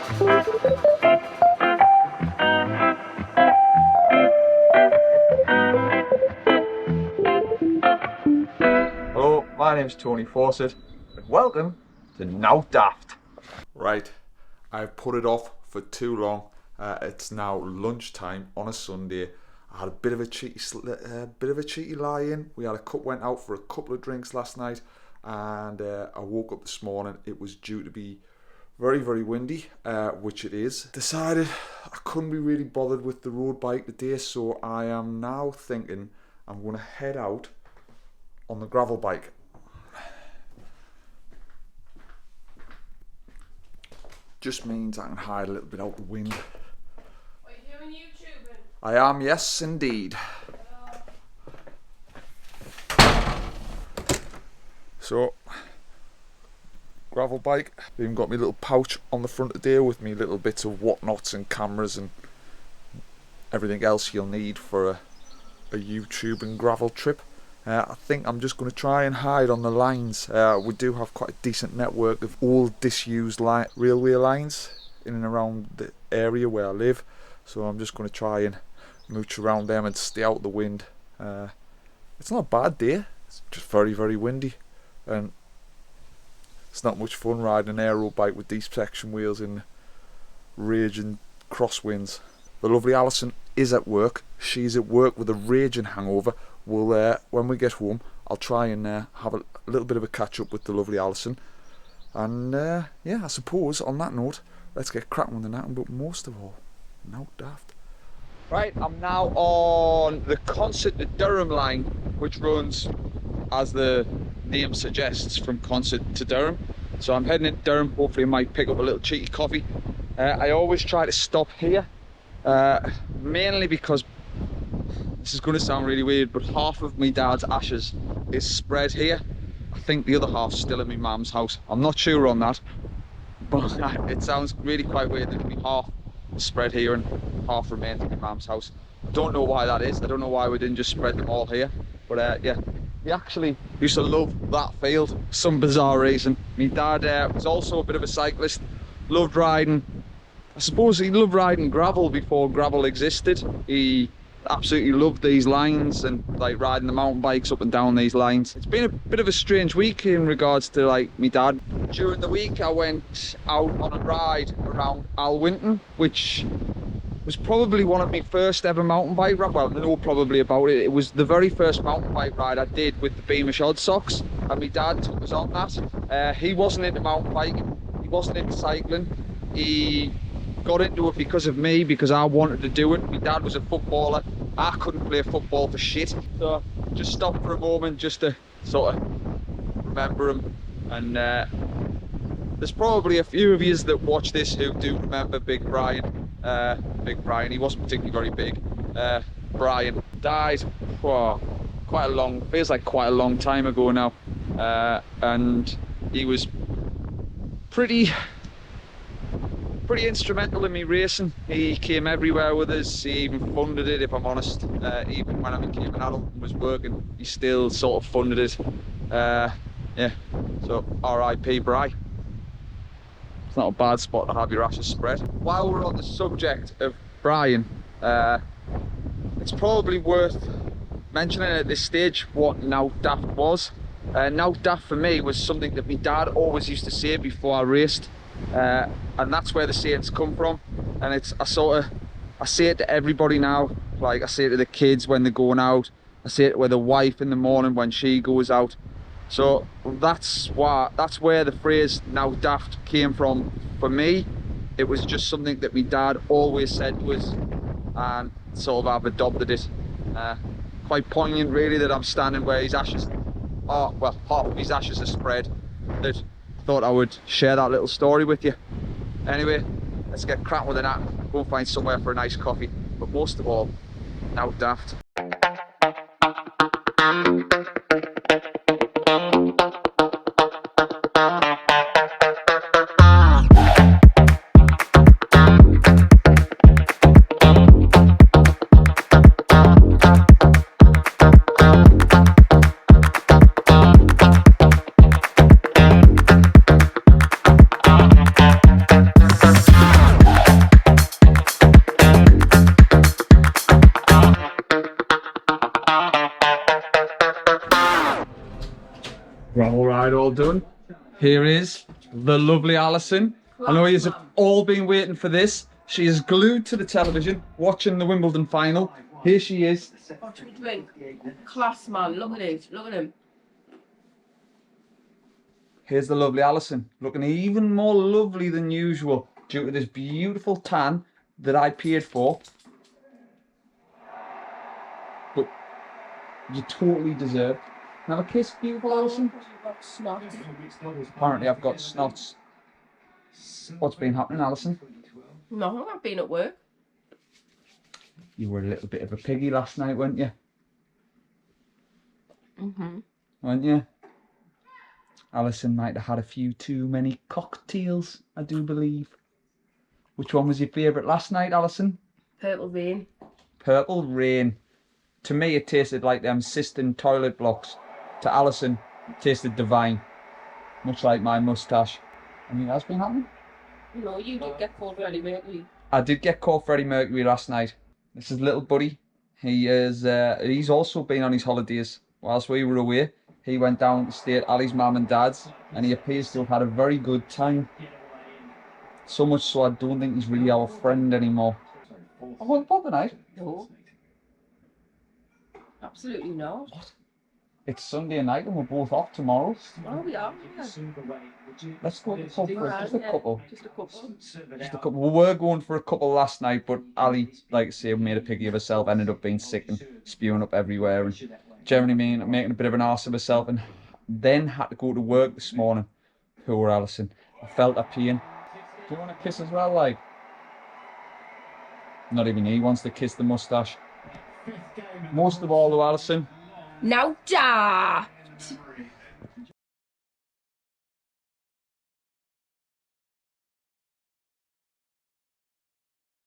Hello, my name's Tony Fawcett, and welcome to Nowt Daft. Right, I've put it off for too long. It's now lunchtime on a Sunday. I had a bit of a cheeky lie-in. Went out for a couple of drinks last night, and I woke up this morning. It was due to be very, very windy, which it is. Decided I couldn't be really bothered with the road bike today, so I am now thinking I'm going to head out on the gravel bike. Just means I can hide a little bit out the wind. Are you doing YouTubing? I am, yes indeed. So, gravel bike. Even got my little pouch on the front today with me little bits of whatnots and cameras and everything else you'll need for a YouTube and gravel trip. I think I'm just going to try and hide on the lines. We do have quite a decent network of old disused railway lines in and around the area where I live, so I'm just going to try and mooch around them and stay out of the wind. It's not a bad day, it's just very, very windy, and it's not much fun riding an aero bike with deep section wheels in raging crosswinds. The lovely Alison is at work. She's at work with a raging hangover. When we get home, I'll try and have a little bit of a catch up with the lovely Alison. And yeah, I suppose on that note, let's get cracking with the napping, but most of all, Nowt Daft. Right, I'm now on the Concert to Durham line, which runs, as the name suggests, from Concert to Durham. So I'm heading into Durham. Hopefully I might pick up a little cheeky coffee. I always try to stop here, mainly because, this is going to sound really weird, but half of my dad's ashes is spread here. I think the other half's still in my mum's house. I'm not sure on that, but it sounds really quite weird that half is spread here and half remains in my mum's house. I don't know why that is. I don't know why we didn't just spread them all here. But yeah, we actually used to love that field for some bizarre reason. My dad was also a bit of a cyclist, loved riding. I suppose he loved riding gravel before gravel existed. He absolutely loved these lines and like riding the mountain bikes up and down these lines. It's been a bit of a strange week in regards to like me dad. During the week I went out on a ride around Alwynton, which was probably one of my first ever mountain bike rides. Well, I know probably about it. It was the very first mountain bike ride I did with the Beamish Odd Socks, and my dad took us on that. He wasn't into mountain biking, he wasn't into cycling. He got into it because of me, because I wanted to do it. My dad was a footballer. I couldn't play football for shit, so just stopped for a moment just to sort of remember him. And there's probably a few of you that watch this who do remember Big Brian. Big Brian, he wasn't particularly very big. Brian died feels like quite a long time ago now, and he was pretty instrumental in me racing. He came everywhere with us. He even funded it, if I'm honest. Even when I became an adult and was working, he still sort of funded it. Yeah, so R.I.P. Bri. It's not a bad spot to have your ashes spread. While we're on the subject of Brian, it's probably worth mentioning at this stage what Nowt Daft was. Nowt Daft for me was something that my dad always used to say before I raced. And that's where the sayings come from, and I say it to everybody now. Like, I say it to the kids when they're going out, I say it with the wife in the morning when she goes out. So that's where the phrase Nowt Daft came from for me. It was just something that my dad always said to us, and sort of I've adopted it. Quite poignant really that I'm standing where his ashes are, well, half of his ashes are spread. That thought I would share that little story with you. Anyway, let's get cracking with the nap, go and find somewhere for a nice coffee, but most of all, Nowt Daft. Right, all done. Here is the lovely Alison. I know you've all been waiting for this. She is glued to the television, watching the Wimbledon final. Here she is. What are you doing? Class, man. Look at it. Look at him. Here's the lovely Alison, looking even more lovely than usual due to this beautiful tan that I paid for. But you totally deserve. Have a kiss, beautiful Alison. Apparently I've got snots. What's been happening, Alison? No, I've been at work. You were a little bit of a piggy last night, weren't you? Weren't you? Alison might have had a few too many cocktails, I do believe. Which one was your favourite last night, Alison? Purple vein. Purple Rain. To me, it tasted like them cistern toilet blocks. To Alison, it tasted divine. Much like my moustache. Anything else been happening? No, you did get called Freddie Mercury. I did get caught Freddie Mercury last night. This is little buddy. He's also been on his holidays whilst we were away. He went down to stay at Ali's mum and dad's, and he appears to have had a very good time. So much so I don't think he's really our friend anymore. I wasn't bothered tonight. No. Absolutely not. What? It's Sunday night and we're both off tomorrow. Oh, we are. Let's go to the pub for just a couple. Just a couple. Just a couple. We were going for a couple last night, but Ali, like I say, made a piggy of herself, ended up being sick and spewing up everywhere, and generally making a bit of an arse of herself, and then had to go to work this morning. Poor Alison. I felt her pain. Do you want a kiss as well, like? Not even he wants to kiss the moustache. Most of all though, Alison. Nowt Daft.